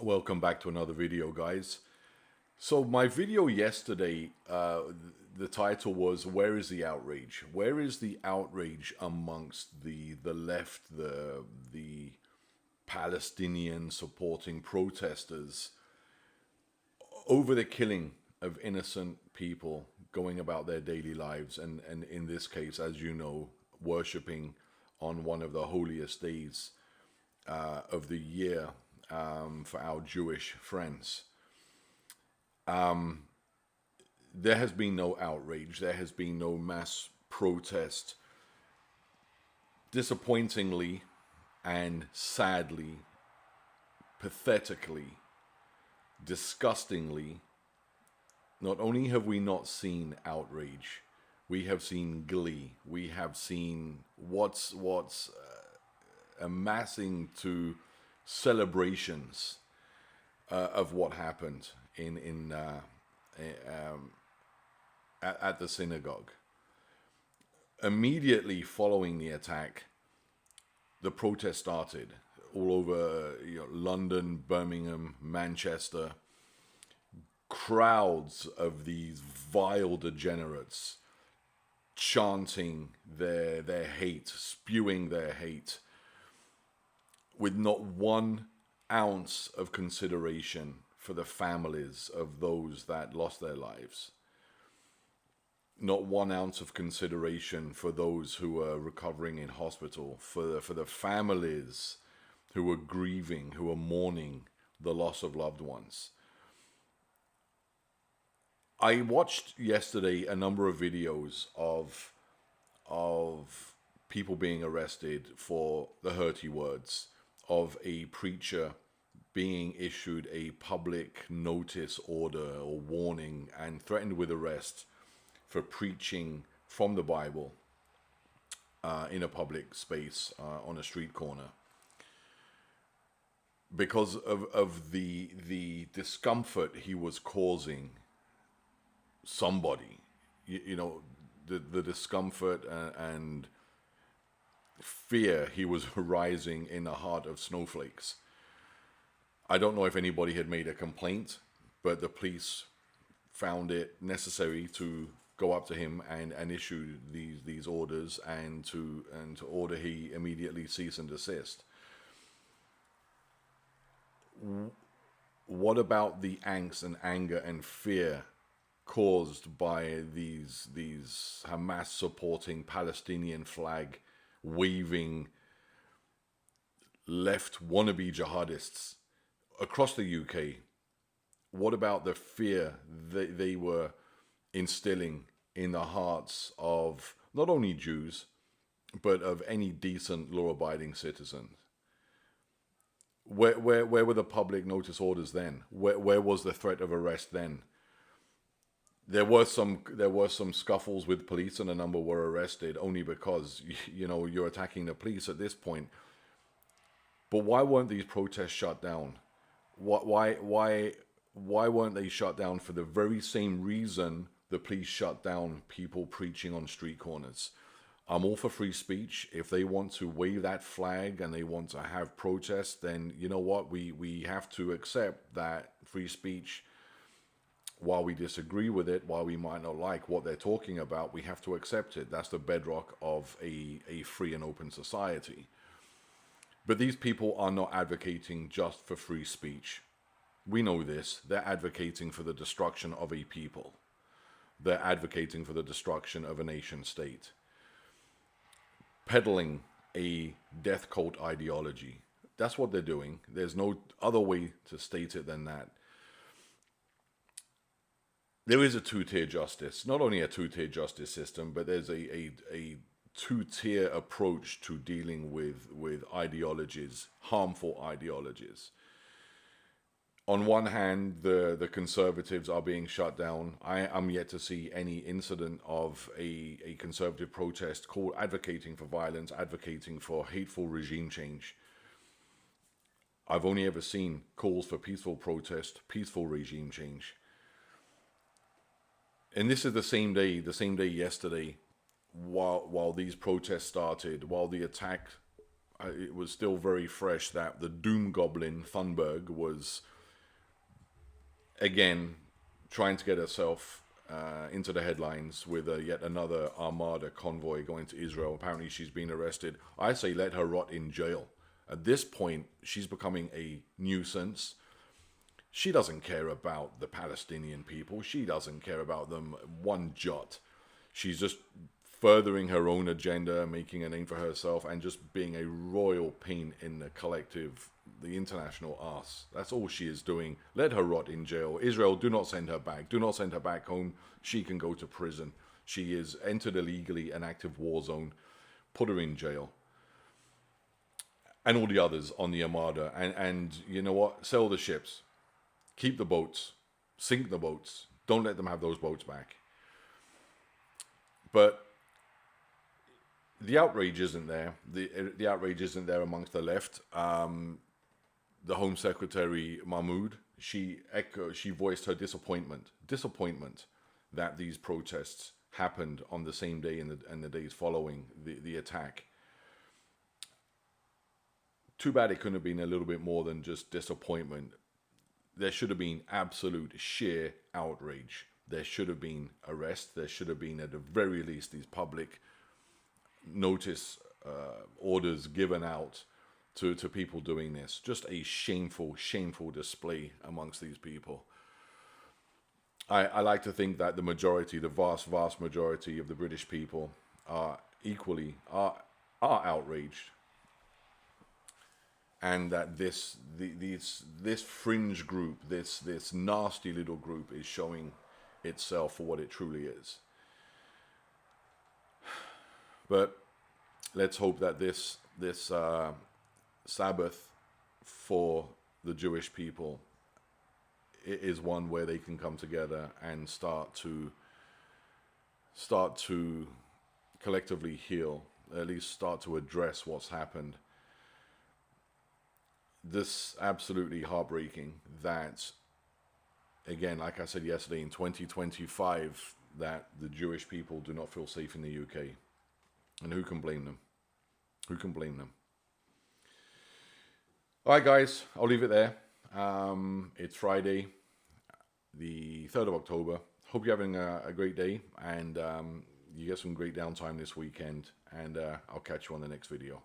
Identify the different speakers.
Speaker 1: Welcome back to another video, guys. So my video yesterday, the title was "Where is the outrage? Where is the outrage amongst the left, the Palestinian supporting protesters over the killing of innocent people going about their daily lives, and in this case, as you know, worshipping on one of the holiest days of the year for our Jewish friends. There has been no outrage. There has been no mass protest. Disappointingly and sadly, pathetically, disgustingly, not only have we not seen outrage, we have seen glee. We have seen what's amassing to celebrations of what happened at the synagogue. Immediately following the attack, the protest started all over London, Birmingham, Manchester. Crowds of these vile degenerates chanting their hate, spewing their hate, with not 1 ounce of consideration for the families of those that lost their lives. Not 1 ounce of consideration for those who are recovering in hospital, for the families who are grieving, who are mourning the loss of loved ones. I watched yesterday a number of videos of people being arrested for the hurty words of a preacher being issued a public notice order or warning and threatened with arrest for preaching from the Bible in a public space on a street corner because of the discomfort he was causing somebody. The discomfort and fear he was arising in the heart of snowflakes. I don't know if anybody had made a complaint, but the police found it necessary to go up to him and issue these orders and to order he immediately cease and desist. What about the angst and anger and fear caused by these Hamas supporting Palestinian flag waving left wannabe jihadists across the UK? What about the fear that they were instilling in the hearts of not only Jews, but of any decent law-abiding citizen? Where were the public notice orders then? Where was the threat of arrest then? There were some scuffles with police, and a number were arrested only because you're attacking the police at this point. But why weren't these protests shut down? Why weren't they shut down for the very same reason the police shut down people preaching on street corners? I'm all for free speech. If they want to wave that flag and they want to have protests, then you know what? We have to accept that free speech. While we disagree with it, while we might not like what they're talking about, we have to accept it. That's the bedrock of a free and open society. But these people are not advocating just for free speech. We know this. They're advocating for the destruction of a people. They're advocating for the destruction of a nation state. Peddling a death cult ideology. That's what they're doing. There's no other way to state it than that. There is a two-tier justice, not only a two-tier justice system, but there's a two-tier approach to dealing with ideologies, harmful ideologies. On one hand, the conservatives are being shut down. I am yet to see any incident of a conservative protest called advocating for violence, advocating for hateful regime change. I've only ever seen calls for peaceful protest, peaceful regime change. And this is the same day yesterday, while these protests started, while the attack it was still very fresh that the Doom Goblin Thunberg was again trying to get herself into the headlines with yet another Armada convoy going to Israel. Apparently she's been arrested. I say let her rot in jail. At this point, she's becoming a nuisance. She doesn't care about the Palestinian people. She doesn't care about them one jot. She's just furthering her own agenda, making a name for herself, and just being a royal pain in the collective, the international arse. That's all she is doing. Let her rot in jail. Israel, do not send her back. Do not send her back home. She can go to prison. She is entered illegally an active war zone. Put her in jail. And all the others on the Armada. And you know what? Sell the ships. Keep the boats. Sink the boats. Don't let them have those boats back. But the outrage isn't there. The outrage isn't there amongst the left. The Home Secretary Mahmoud, she voiced her disappointment that these protests happened on the same day and the days following the attack. Too bad it couldn't have been a little bit more than just disappointment. There should have been absolute sheer outrage. There should have been arrest. There should have been, at the very least, these public notice orders given out to people doing this. Just a shameful display amongst these people. I like to think that the majority, the vast majority of the British people are outraged, and that this fringe group, this nasty little group, is showing itself for what it truly is. But let's hope that this Sabbath for the Jewish people is one where they can come together and start to collectively heal, at least start to address what's happened. This absolutely heartbreaking that, again, like I said yesterday, in 2025, that the Jewish people do not feel safe in the UK. And who can blame them? Who can blame them? All right, guys, I'll leave it there. It's Friday, the 3rd of October. Hope you're having a great day, and you get some great downtime this weekend. And I'll catch you on the next video.